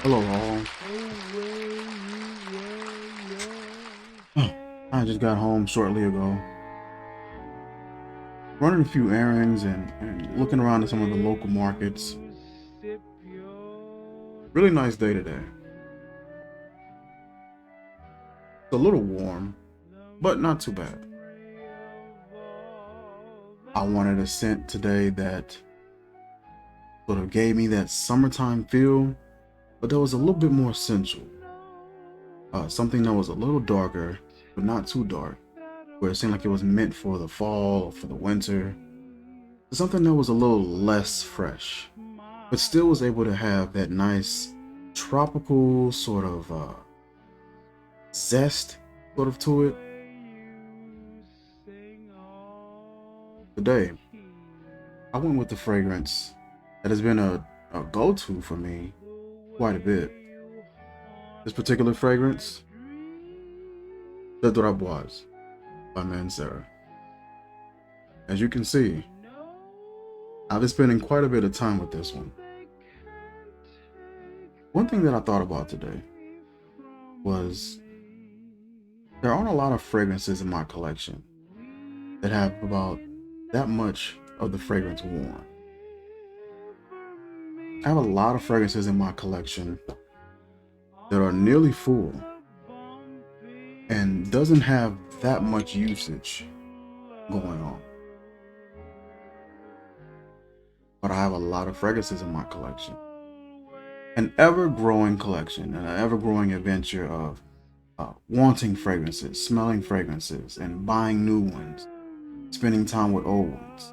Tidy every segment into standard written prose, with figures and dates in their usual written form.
Hello all. I just got home shortly ago, running a few errands and looking around at some of the local markets. Really nice day today. It's a little warm, but not too bad. I wanted a scent today that sort of gave me that summertime feel, but that was a little bit more sensual. Something that was a little darker, but not too dark, where it seemed like it was meant for the fall or for the winter. Something that was a little less fresh, but still was able to have that nice tropical sort of zest sort of to it. Today, I went with the fragrance that has been a go-to for me quite a bit. This particular fragrance, Cedrat Boise by Mancera. As you can see, I've been spending quite a bit of time with this one. One thing that I thought about today was there aren't a lot of fragrances in my collection that have about that much of the fragrance worn. I have a lot of fragrances in my collection that are nearly full and doesn't have that much usage going on. But I have a lot of fragrances in my collection. An ever-growing collection, an ever-growing adventure of wanting fragrances, smelling fragrances, and buying new ones, spending time with old ones.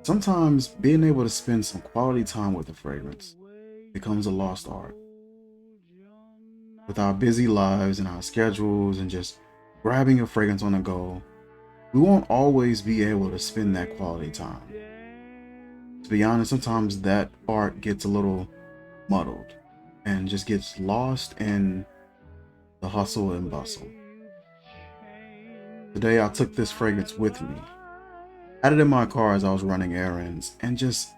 Sometimes being able to spend some quality time with a fragrance becomes a lost art. With our busy lives and our schedules and just grabbing a fragrance on the go, we won't always be able to spend that quality time. To be honest, sometimes that art gets a little muddled and just gets lost in the hustle and bustle. Today I took this fragrance with me, had it in my car as I was running errands, and just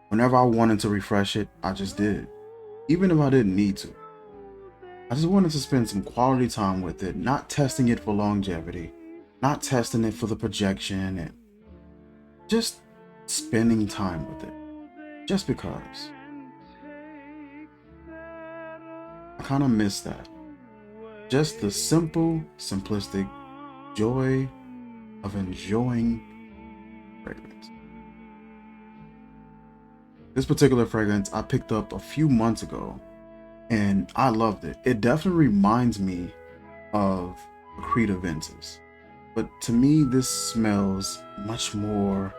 whenever I wanted to refresh it, I just did, even if I didn't need to. I just wanted to spend some quality time with it, not testing it for longevity, not testing it for the projection, and just spending time with it, just because. I kind of miss that. Just the simple, simplistic joy of enjoying fragrance. This particular fragrance I picked up a few months ago and I loved it. It definitely reminds me of Creed Ventus, but to me this smells much more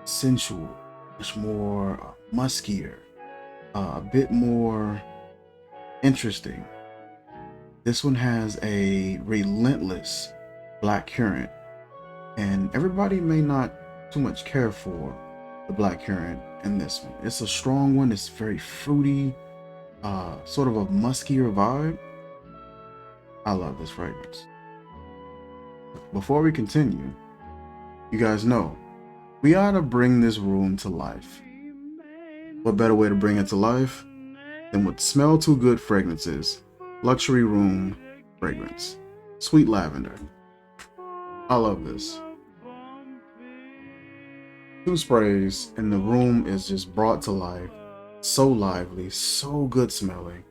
sensual, much more muskier, a bit more interesting. This one has a relentless black currant, and everybody may not too much care for the black currant in this one. It's a strong one. It's very fruity, sort of a muskier vibe. I love this fragrance. Before we continue, you guys know we ought to bring this room to life. What better way to bring it to life than with Smell Too Good fragrances, luxury room fragrance, sweet lavender. I love this. 2 sprays and the room is just brought to life. So lively, so good smelling,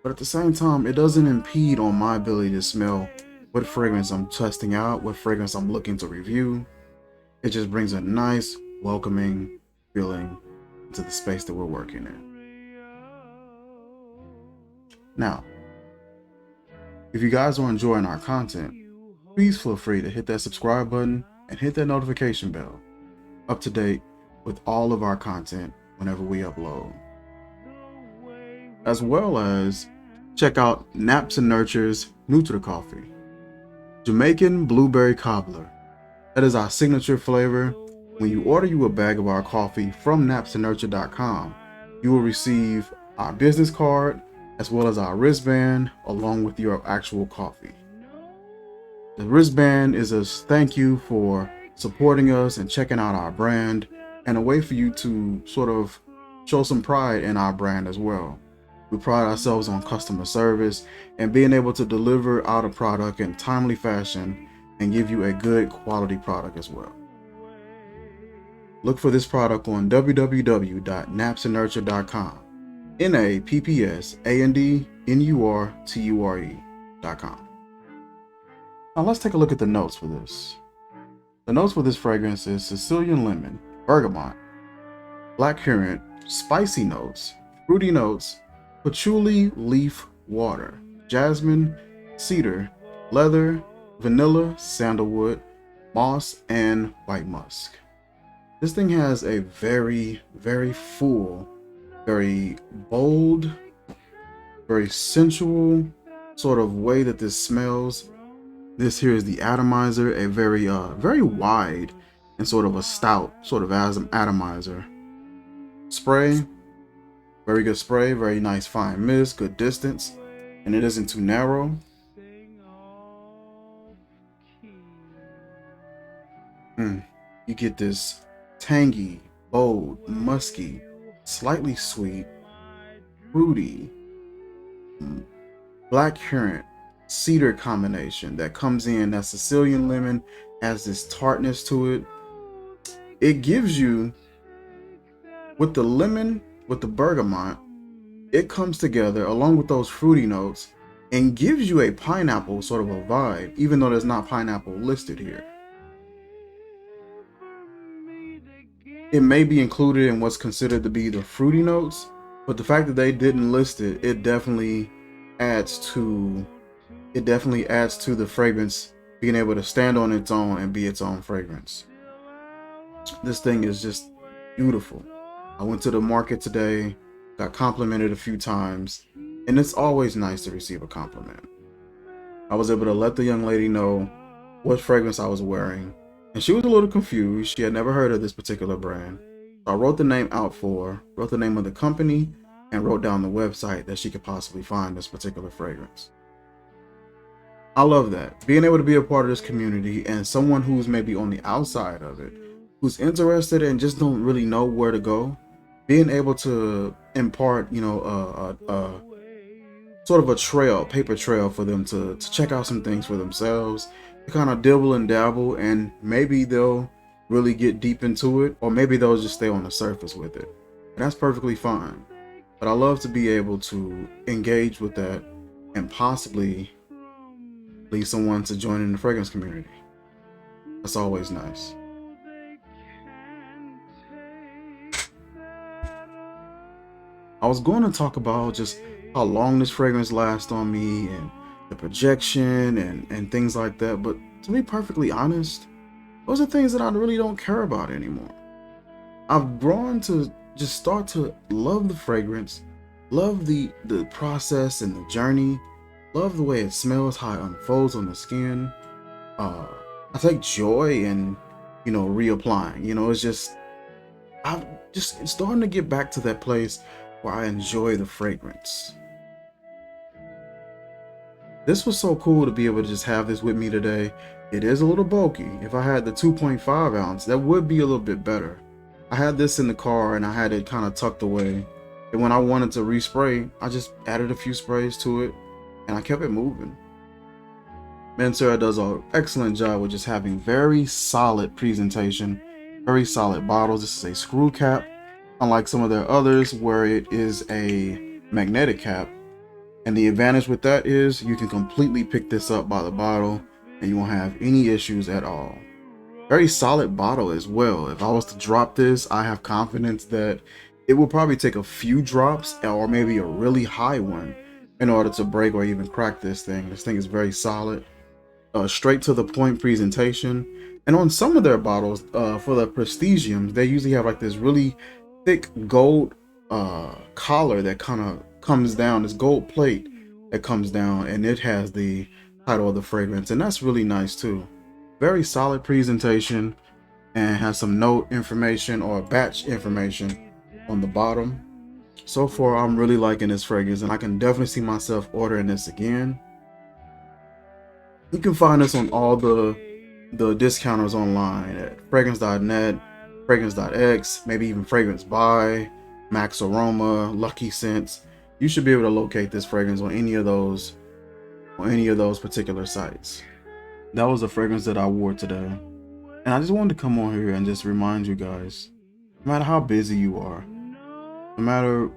but at the same time, it doesn't impede on my ability to smell what fragrance I'm testing out, what fragrance I'm looking to review. It just brings a nice, welcoming feeling to the space that we're working in. Now, if you guys are enjoying our content, please feel free to hit that subscribe button and hit that notification bell. Up to date with all of our content whenever we upload. As well as check out NappsandNurture's New to the Coffee, Jamaican Blueberry Cobbler. That is our signature flavor. When you order you a bag of our coffee from NappsandNurture.com, you will receive our business card as well as our wristband along with your actual coffee. The wristband is a thank you for supporting us and checking out our brand, and a way for you to sort of show some pride in our brand as well. We pride ourselves on customer service and being able to deliver out a product in timely fashion and give you a good quality product as well. Look for this product on www.nappsandnurture.com. NappsandNurture.com. Now let's take a look at the notes for this. The notes for this fragrance is Sicilian lemon, bergamot, blackcurrant, spicy notes, fruity notes, patchouli leaf water, jasmine, cedar, leather, vanilla, sandalwood, moss, and white musk. This thing has a very, very full, very bold, very sensual sort of way that this smells. This here is the atomizer, a very very wide and sort of a stout sort of atomizer. Spray, very good spray, very nice fine mist, good distance, and it isn't too narrow. You get this tangy, bold, musky, slightly sweet, fruity, blackcurrant, cedar combination that comes in. That Sicilian lemon has this tartness to it. It gives you, with the lemon, with the bergamot, it comes together along with those fruity notes and gives you a pineapple sort of a vibe, even though there's not pineapple listed here. It may be included in what's considered to be the fruity notes, but the fact that they didn't list it, it definitely adds to the fragrance being able to stand on its own and be its own fragrance. This thing is just beautiful. I went to the market today, got complimented a few times, and it's always nice to receive a compliment. I was able to let the young lady know what fragrance I was wearing, and she was a little confused. She had never heard of this particular brand. So I wrote the name out for her, wrote the name of the company, and wrote down the website that she could possibly find this particular fragrance. I love that. Being able to be a part of this community and someone who's maybe on the outside of it, who's interested and just don't really know where to go, being able to impart, sort of a paper trail for them to check out some things for themselves, to kind of dibble and dabble, and maybe they'll really get deep into it, or maybe they'll just stay on the surface with it. And that's perfectly fine. But I love to be able to engage with that and possibly lead someone to join in the fragrance community. That's always nice. I was going to talk about just how long this fragrance lasts on me and the projection and things like that, but to be perfectly honest, those are things that I really don't care about anymore. I've grown to just start to love the fragrance, love the process and the journey, love the way it smells, how it unfolds on the skin. I take joy in, reapplying. It's just, I'm just starting to get back to that place where I enjoy the fragrance. This was so cool to be able to just have this with me today. It is a little bulky. If I had the 2.5 ounce, that would be a little bit better. I had this in the car and I had it kind of tucked away. And when I wanted to respray, I just added a few sprays to it and I kept it moving. Mancera does an excellent job with just having very solid presentation, very solid bottles. This is a screw cap, unlike some of their others where it is a magnetic cap. And the advantage with that is you can completely pick this up by the bottle and you won't have any issues at all. Very solid bottle as well. If I was to drop this, I have confidence that it will probably take a few drops or maybe a really high one in order to break or even crack this thing. This thing is very solid, straight to the point presentation. And on some of their bottles, for the Prestigiums, they usually have like this really thick gold collar that kind of comes down, this gold plate that comes down, and it has the title of the fragrance, and that's really nice too. Very solid presentation and has some note information or batch information on the bottom. So far, I'm really liking this fragrance, and I can definitely see myself ordering this again. You can find this on all the discounters online at fragrance.net, fragrance.x, maybe even Fragrance Buy, Max Aroma, Lucky Scents. you should be able to locate this fragrance on any of those particular sites. That was a fragrance that I wore today. And I just wanted to come on here and just remind you guys, no matter how busy you are, no matter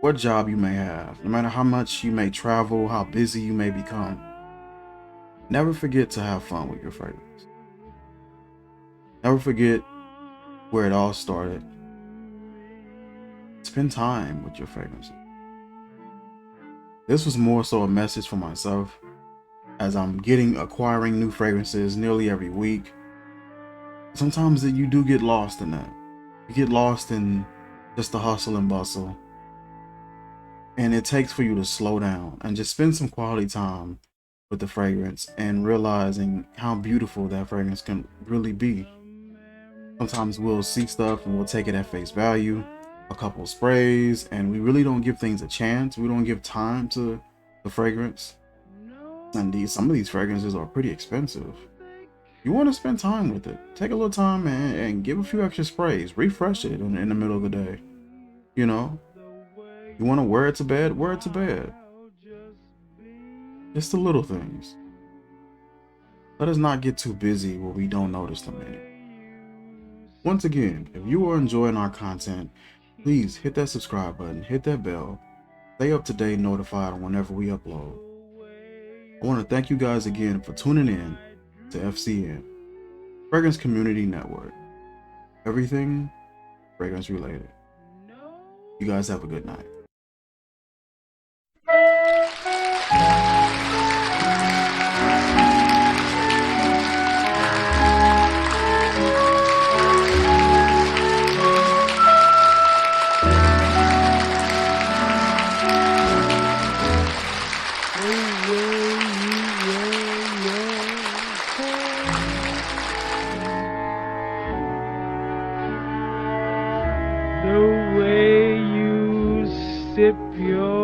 what job you may have, no matter how much you may travel, how busy you may become, never forget to have fun with your fragrance. Never forget where it all started. Spend time with your fragrances. This was more so a message for myself, as I'm acquiring new fragrances nearly every week. Sometimes you do get lost in that. You get lost in just the hustle and bustle. And it takes for you to slow down and just spend some quality time with the fragrance and realizing how beautiful that fragrance can really be. Sometimes we'll see stuff and we'll take it at face value, a couple sprays, and we really don't give things a chance. We don't give time to the fragrance. And some of these fragrances are pretty expensive. You want to spend time with it. Take a little time and give a few extra sprays. Refresh it in the middle of the day. You know, you want to wear it to bed? Wear it to bed. Just the little things. Let us not get too busy where we don't notice them anymore. Once again, if you are enjoying our content, please hit that subscribe button, hit that bell, stay up to date, notified whenever we upload. I want to thank you guys again for tuning in to FCN, Fragrance Community Network. Everything fragrance related. You guys have a good night. The way you sip your